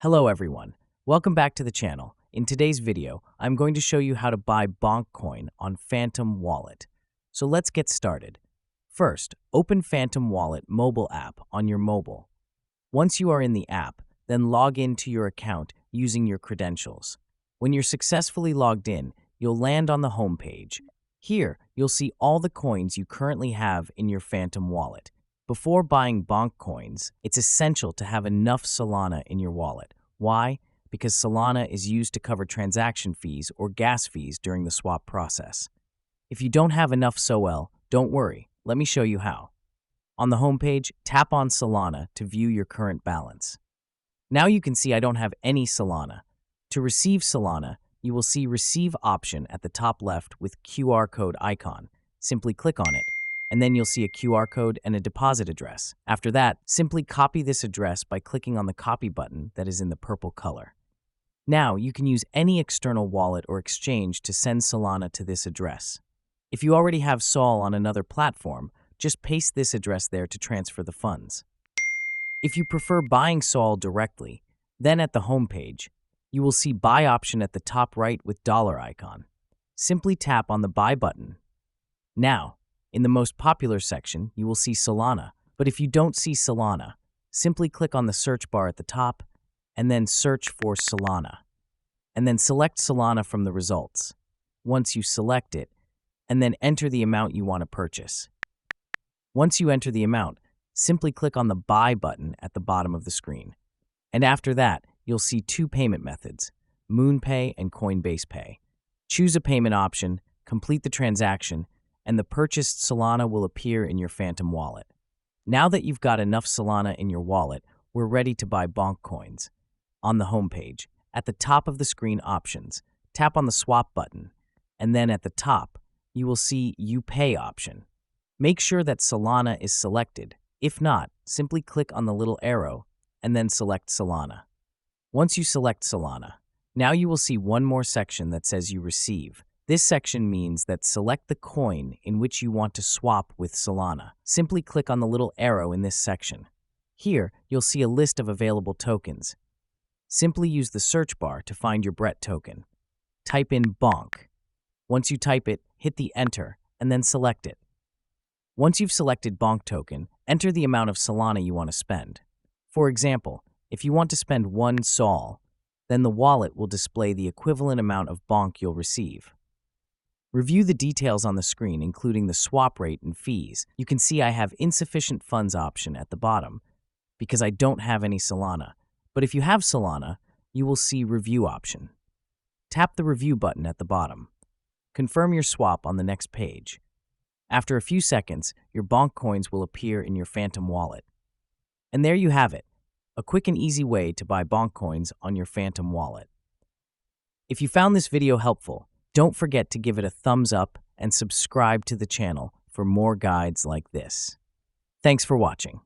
Hello everyone, welcome back to the channel. In today's video, I'm going to show you how to buy Bonk Coin on Phantom Wallet. So let's get started. First, open Phantom Wallet mobile app on your mobile. Once you are in the app, then log in to your account using your credentials. When you're successfully logged in, you'll land on the home page. Here, you'll see all the coins you currently have in your Phantom Wallet. Before buying Bonk Coins, it's essential to have enough Solana in your wallet. Why? Because Solana is used to cover transaction fees or gas fees during the swap process. If you don't have enough SOL, don't worry. Let me show you how. On the home page, tap on Solana to view your current balance. Now you can see I don't have any Solana. To receive Solana, you will see Receive option at the top left with QR code icon. Simply click on it, and then you'll see a QR code and a deposit address. After that, simply copy this address by clicking on the copy button that is in the purple color. Now, you can use any external wallet or exchange to send Solana to this address. If you already have Sol on another platform, just paste this address there to transfer the funds. If you prefer buying Sol directly, then at the home page, you will see Buy option at the top right with dollar icon. Simply tap on the Buy button. Now, in the most popular section, you will see Solana, but if you don't see Solana, simply click on the search bar at the top and then search for Solana, and then select Solana from the results. Once you select it, and then enter the amount you want to purchase. Once you enter the amount, simply click on the Buy button at the bottom of the screen. And after that, you'll see two payment methods, MoonPay and Coinbase Pay. Choose a payment option, complete the transaction, and the purchased Solana will appear in your Phantom Wallet. Now that you've got enough Solana in your wallet, we're ready to buy Bonk Coins. On the home page, at the top of the screen options, tap on the Swap button, and then at the top, you will see You Pay option. Make sure that Solana is selected. If not, simply click on the little arrow and then select Solana. Once you select Solana, now you will see one more section that says You Receive. This section means that select the coin in which you want to swap with Solana. Simply click on the little arrow in this section. Here, you'll see a list of available tokens. Simply use the search bar to find your BRET token. Type in Bonk. Once you type it, hit the Enter, and then select it. Once you've selected Bonk token, enter the amount of Solana you want to spend. For example, if you want to spend 1 Sol, then the wallet will display the equivalent amount of Bonk you'll receive. Review the details on the screen, including the swap rate and fees. You can see I have insufficient funds option at the bottom because I don't have any Solana. But if you have Solana, you will see Review option. Tap the Review button at the bottom. Confirm your swap on the next page. After a few seconds, your Bonk Coins will appear in your Phantom Wallet. And there you have it, a quick and easy way to buy Bonk Coins on your Phantom Wallet. If you found this video helpful, don't forget to give it a thumbs up and subscribe to the channel for more guides like this. Thanks for watching.